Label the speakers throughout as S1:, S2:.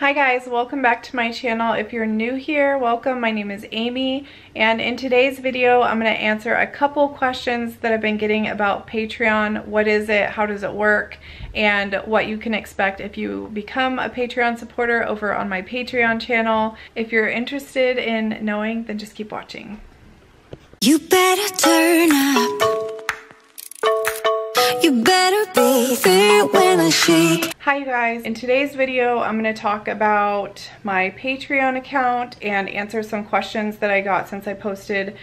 S1: Hi guys, welcome back to my channel. If you're new here, welcome. My name is Amy, and in today's video I'm going to answer a couple questions that I've been getting about Patreon. What is it, how does it work, and what you can expect if you become a Patreon supporter over on my Patreon channel. If you're interested in knowing, then just keep watching.
S2: You better turn up. You better be there when I shake.
S1: Hi you guys, in today's video I'm going to talk about my Patreon account and answer some questions that I got since I posted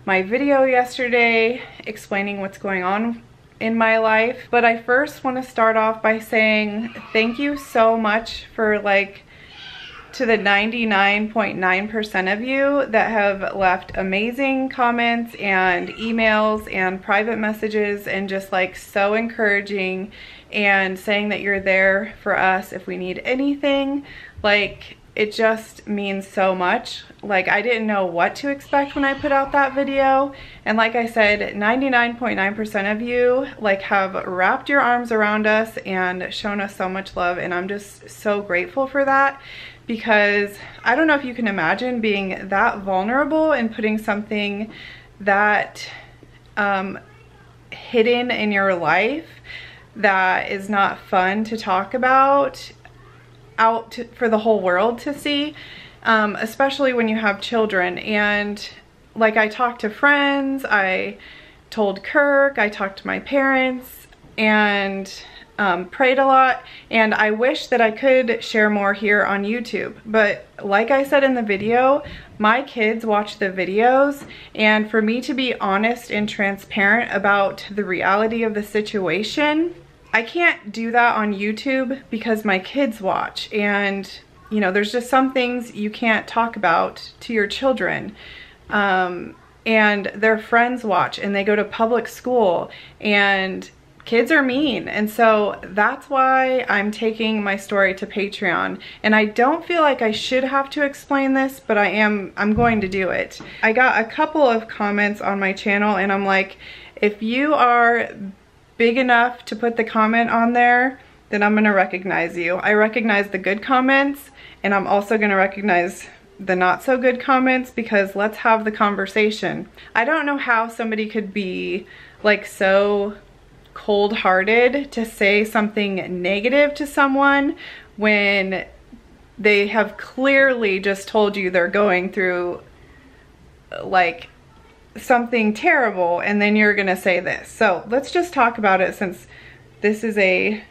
S1: my video yesterday explaining what's going on in my life. But I first want to start off by saying thank you so much for to the 99.9% of you that have left amazing comments and emails and private messages and just so encouraging and saying that you're there for us if we need anything. It just means so much. I didn't know what to expect when I put out that video, and like I said, 99.9% of you have wrapped your arms around us and shown us so much love, and I'm just so grateful for that. Because I don't know if you can imagine being that vulnerable and putting something that hidden in your life that is not fun to talk about for the whole world to see, especially when you have children. And I talked to friends, I told Kirk, I talked to my parents, and prayed a lot, and I wish that I could share more here on YouTube. But like I said in the video, my kids watch the videos, and for me to be honest and transparent about the reality of the situation, I can't do that on YouTube because my kids watch, and you know, there's just some things you can't talk about to your children. And their friends watch, and they go to public school, and kids are mean. And so that's why I'm taking my story to Patreon. And I don't feel like I should have to explain this, but I'm going to do it. I got a couple of comments on my channel, and I'm like, if you are big enough to put the comment on there, then I'm gonna recognize you. I recognize the good comments, and I'm also gonna recognize the not so good comments, because let's have the conversation. I don't know how somebody could be so cold-hearted to say something negative to someone when they have clearly just told you they're going through something terrible, and then you're gonna say this. So let's just talk about it, since this is a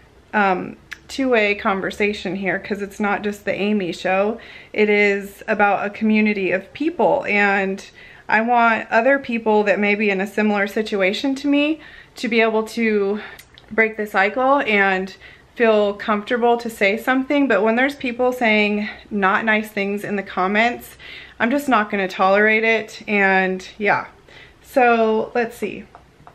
S1: two-way conversation here, because it's not just the Amy show. It is about a community of people, and I want other people that may be in a similar situation to me to be able to break the cycle and feel comfortable to say something. But when there's people saying not nice things in the comments, I'm just not going to tolerate it. And yeah, so let's see.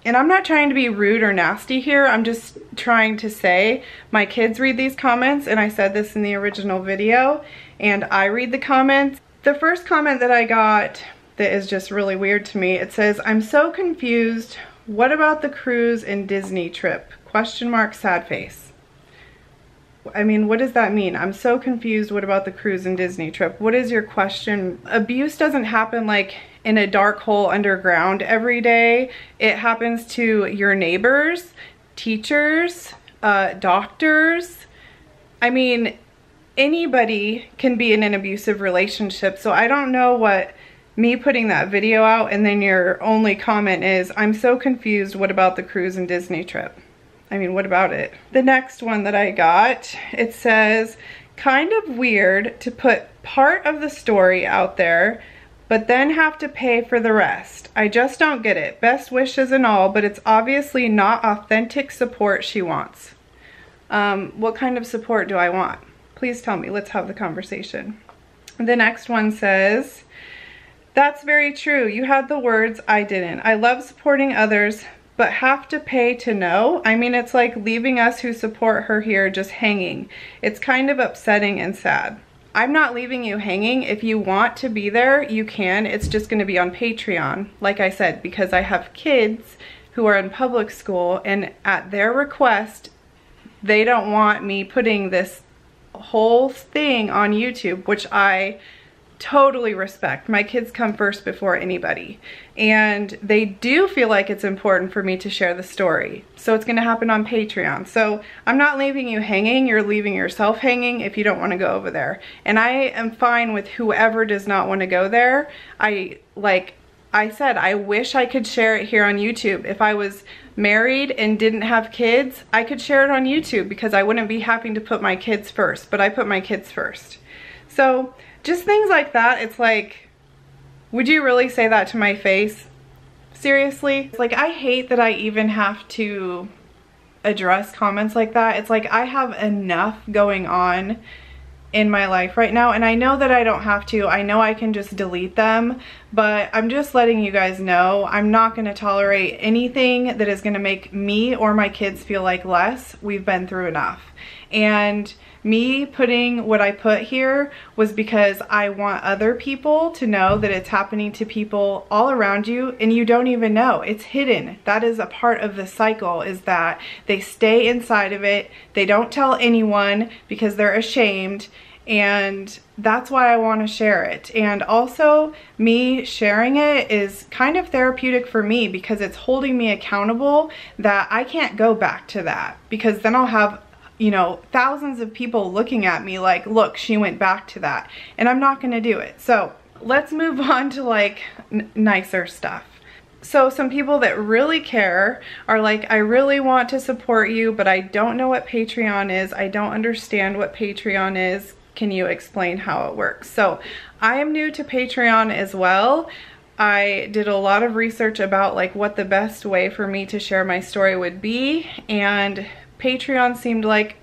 S1: And I'm not trying to be rude or nasty here. I'm just trying to say my kids read these comments, and I said this in the original video, and I read the comments. The first comment that I got that is just really weird to me, it says, "I'm so confused. What about the cruise and Disney trip? Question mark, sad face." I mean, what does that mean? I'm so confused. What about the cruise and Disney trip? What is your question? Abuse doesn't happen in a dark hole underground every day. It happens to your neighbors, teachers, doctors. I mean, anybody can be in an abusive relationship. So I don't know what me putting that video out and then your only comment is, "I'm so confused. What about the cruise and Disney trip?" I mean, what about it? The next one that I got, it says, "Kind of weird to put part of the story out there, but then have to pay for the rest. I just don't get it. Best wishes and all, but it's obviously not authentic support she wants." What kind of support do I want? Please tell me. Let's have the conversation. The next one says, "That's very true. You had the words, I didn't. I love supporting others, but have to pay to know? I mean, it's like leaving us who support her here just hanging. It's kind of upsetting and sad." I'm not leaving you hanging. If you want to be there, you can. It's just going to be on Patreon, like I said, because I have kids who are in public school, and at their request, they don't want me putting this whole thing on YouTube, which I totally respect. My kids come first before anybody, and they do feel like it's important for me to share the story. So it's going to happen on Patreon. So I'm not leaving you hanging, you're leaving yourself hanging if you don't want to go over there. And I am fine with whoever does not want to go there. Like I said, I wish I could share it here on YouTube. If I was married and didn't have kids, I could share it on YouTube because I wouldn't be having to put my kids first, but I put my kids first. So just things like that. It's like, would you really say that to my face? Seriously? It's like, I hate that I even have to address comments like that. It's like, I have enough going on in my life right now, and I know that I don't have to. I know I can just delete them, but I'm just letting you guys know I'm not going to tolerate anything that is going to make me or my kids feel like less. We've been through enough. And me putting what I put here was because I want other people to know that it's happening to people all around you and you don't even know. It's hidden. That is a part of the cycle, is that they stay inside of it. They don't tell anyone because they're ashamed, and that's why I want to share it. And also, me sharing it is kind of therapeutic for me because it's holding me accountable that I can't go back to that, because then I'll have, you know, thousands of people looking at me like, look, she went back to that, and I'm not gonna do it. So let's move on to like nicer stuff. So some people that really care are like, I really want to support you, but I don't know what Patreon is. I don't understand what Patreon is. Can you explain how it works? So I am new to Patreon as well. I did a lot of research about like what the best way for me to share my story would be, and Patreon seemed like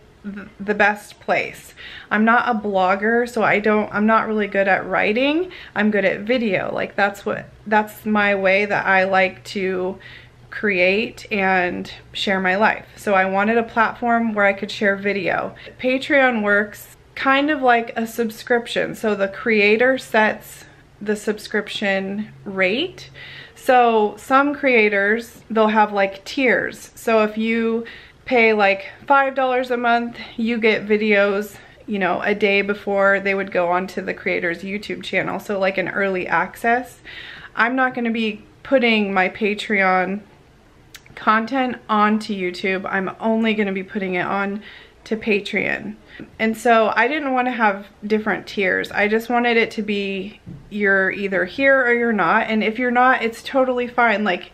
S1: the best place. I'm not a blogger, so I'm not really good at writing. I'm good at video. Like that's my way that I like to create and share my life. So I wanted a platform where I could share video. Patreon works kind of like a subscription. So the creator sets the subscription rate. So some creators, they'll have like tiers. So if you pay like $5 a month, you get videos, you know, a day before they would go onto the creator's YouTube channel. So like an early access. I'm not going to be putting my Patreon content onto YouTube. I'm only going to be putting it on to Patreon. And so I didn't want to have different tiers. I just wanted it to be, you're either here or you're not. And if you're not, it's totally fine. Like,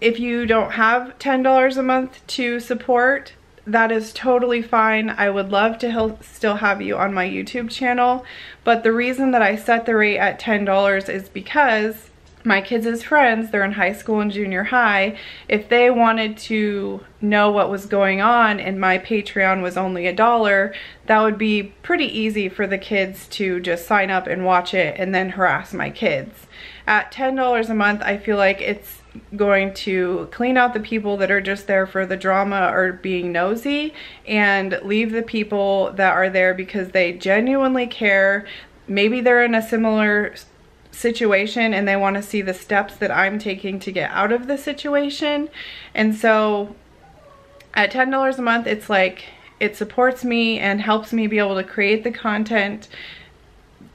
S1: if you don't have $10 a month to support, that is totally fine. I would love to still have you on my YouTube channel. But the reason that I set the rate at $10 is because my kids' friends, they're in high school and junior high, if they wanted to know what was going on and my Patreon was only $1, that would be pretty easy for the kids to just sign up and watch it and then harass my kids. At $10 a month, I feel like it's going to clean out the people that are just there for the drama or being nosy, and leave the people that are there because they genuinely care. Maybe they're in a similar situation and they want to see the steps that I'm taking to get out of the situation. And so at $10 a month, it's like, it supports me and helps me be able to create the content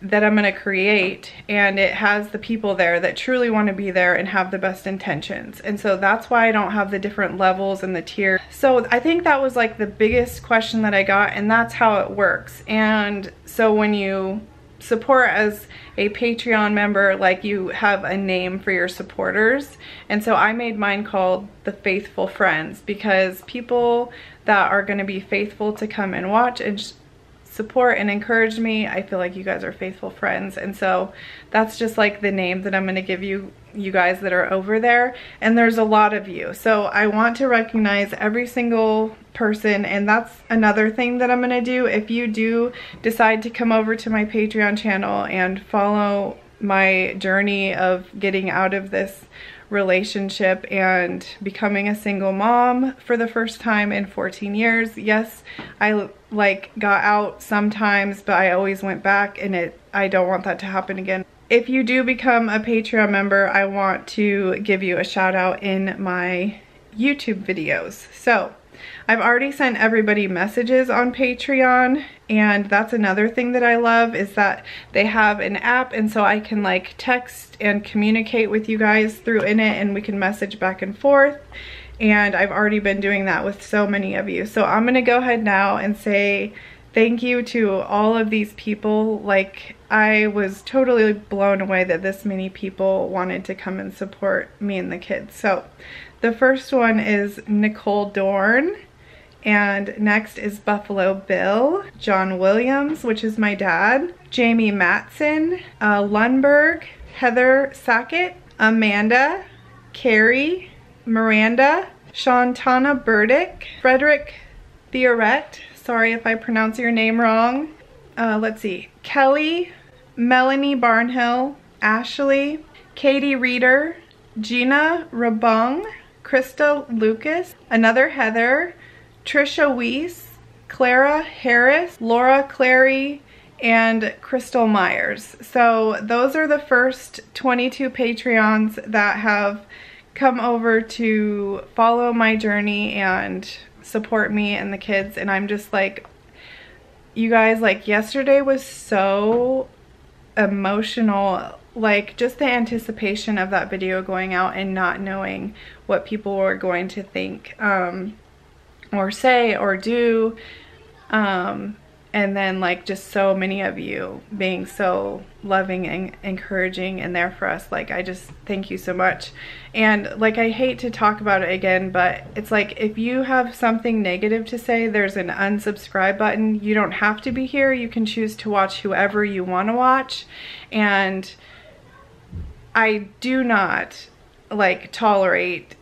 S1: that I'm going to create, and it has the people there that truly want to be there and have the best intentions. And so that's why I don't have the different levels and the tier. So I think that was like the biggest question that I got, and that's how it works. And so when you support as a Patreon member, like, you have a name for your supporters. And so I made mine called the Faithful Friends, because people that are going to be faithful to come and watch and support and encourage me, I feel like you guys are faithful friends. And so that's just like the name that I'm going to give you guys that are over there. And there's a lot of you, so I want to recognize every single person. And that's another thing that I'm going to do. If you do decide to come over to my Patreon channel and follow my journey of getting out of this relationship and becoming a single mom for the first time in 14 years. Yes, I like got out sometimes, but I always went back, and I don't want that to happen again. If you do become a Patreon member, I want to give you a shout out in my YouTube videos. So I've already sent everybody messages on Patreon, and that's another thing that I love is that they have an app, and so I can like text and communicate with you guys through in it, and we can message back and forth. And I've already been doing that with so many of you. So I'm gonna go ahead now and say thank you to all of these people. Like, I was totally blown away that this many people wanted to come and support me and the kids. So the first one is Nicole Dorn, and next is Buffalo Bill, John Williams, which is my dad, Jamie Matson, Lundberg, Heather Sackett, Amanda, Carrie, Miranda, Shantana Burdick, Frederick Theoret, sorry if I pronounce your name wrong. Let's see, Kelly, Melanie Barnhill, Ashley, Katie Reeder, Gina Rabung, Krista Lucas, another Heather, Trisha Weiss, Clara Harris, Laura Clary, and Crystal Myers. So those are the first 22 Patreons that have come over to follow my journey and support me and the kids. And I'm just like, you guys, like yesterday was so emotional. Like just the anticipation of that video going out and not knowing what people were going to think or say or do, and then like just so many of you being so loving and encouraging and there for us. Like, I just thank you so much. And like, I hate to talk about it again, but it's like, if you have something negative to say, there's an unsubscribe button. You don't have to be here. You can choose to watch whoever you want to watch. And I do not like tolerate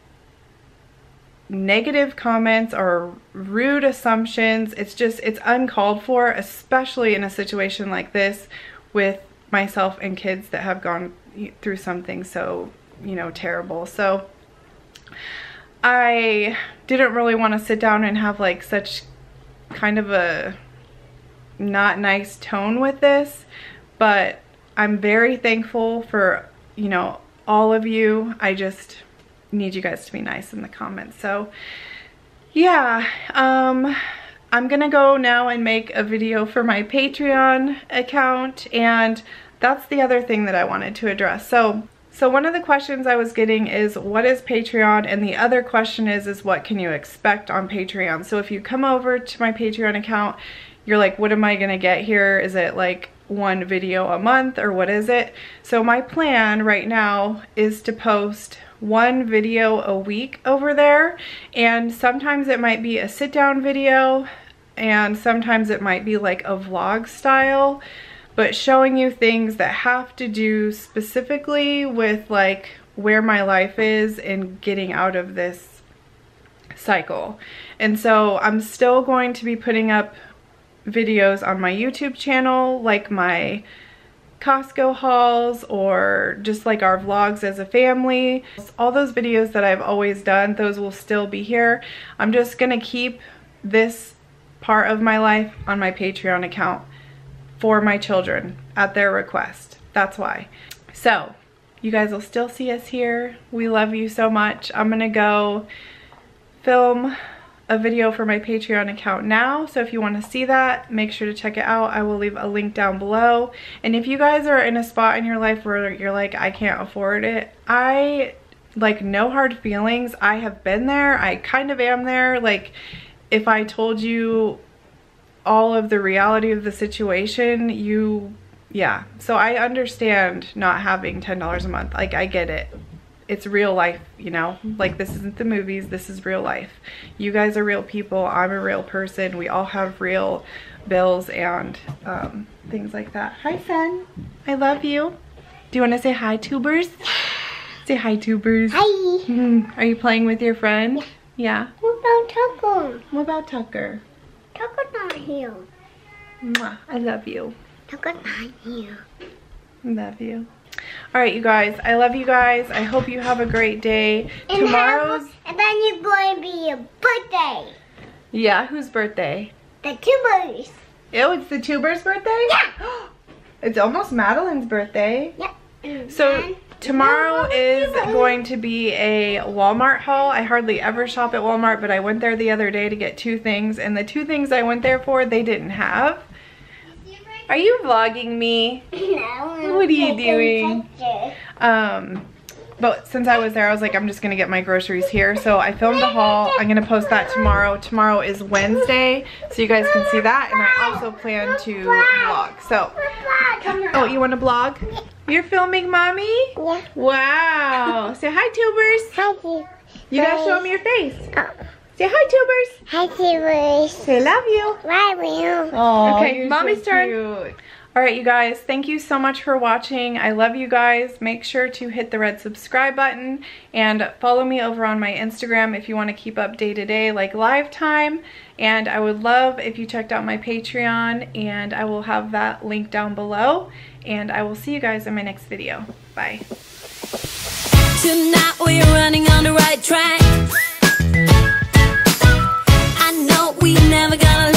S1: negative comments or rude assumptions. It's just, it's uncalled for, especially in a situation like this with myself and kids that have gone through something so, you know, terrible. So I didn't really want to sit down and have like such kind of a not nice tone with this, but I'm very thankful for, you know, all of you. I just need you guys to be nice in the comments. So yeah, I'm gonna go now and make a video for my Patreon account, and that's the other thing that I wanted to address. So one of the questions I was getting is, what is Patreon? And the other question is what can you expect on Patreon? So if you come over to my Patreon account, you're like, what am I gonna get here? Is it like one video a month or what is it? So my plan right now is to post one video a week over there, and sometimes it might be a sit down video and sometimes it might be like a vlog style, but showing you things that have to do specifically with like where my life is and getting out of this cycle. And so I'm still going to be putting up videos on my YouTube channel, like my Costco hauls or just like our vlogs as a family. All those videos that I've always done, those will still be here. I'm just gonna keep this part of my life on my Patreon account for my children at their request. That's why. So you guys will still see us here. We love you so much. I'm gonna go film a video for my Patreon account now, so if you want to see that, make sure to check it out. I will leave a link down below. And if you guys are in a spot in your life where you're like, I can't afford it, I like, no hard feelings. I have been there. I kind of am there. Like, if I told you all of the reality of the situation, yeah. So I understand not having $10 a month. Like, I get it. It's real life, you know? Like, this isn't the movies, this is real life. You guys are real people, I'm a real person. We all have real bills and things like that. Hi, son. I love you. Do you want to say hi, tubers? Say hi, tubers.
S3: Hi.
S1: Are you playing with your friend? Yeah.
S3: What about Tucker?
S1: What about Tucker?
S3: Tucker's not here.
S1: Mwah. I love you.
S3: Tucker's not here.
S1: Love you. All right, you guys, I love you guys. I hope you have a great day.
S3: And then you're going to be a birthday.
S1: Yeah, whose birthday?
S3: The tubers.
S1: Oh, it's the tubers' birthday?
S3: Yeah.
S1: It's almost Madeline's birthday.
S3: Yeah.
S1: So tomorrow is going to be a Walmart haul. I hardly ever shop at Walmart, but I went there the other day to get 2 things, and the 2 things I went there for, they didn't have. Are you vlogging me?
S3: No.
S1: What are you doing? But since I was there, I was like, I'm just gonna get my groceries here. So I filmed a haul. I'm gonna post that tomorrow. Tomorrow is Wednesday, so you guys can see that. And I also plan to vlog. So, oh, you wanna vlog? You're filming, Mommy?
S3: Yeah.
S1: Wow. Say hi, Tubers.
S3: Hi,
S1: You gotta show them your face.
S3: Oh.
S1: Say hi, Tubers.
S3: Hi, Tubers.
S1: Say love you.
S3: Love you.
S1: Oh,
S4: Okay, Mommy's turn.
S1: Cute. All right, you guys, thank you so much for watching. I love you guys. Make sure to hit the red subscribe button and follow me over on my Instagram if you want to keep up day-to-day, like live time. And I would love if you checked out my Patreon, and I will have that link down below. And I will see you guys in my next video. Bye.
S2: Tonight we're running on the right track. I know we never gonna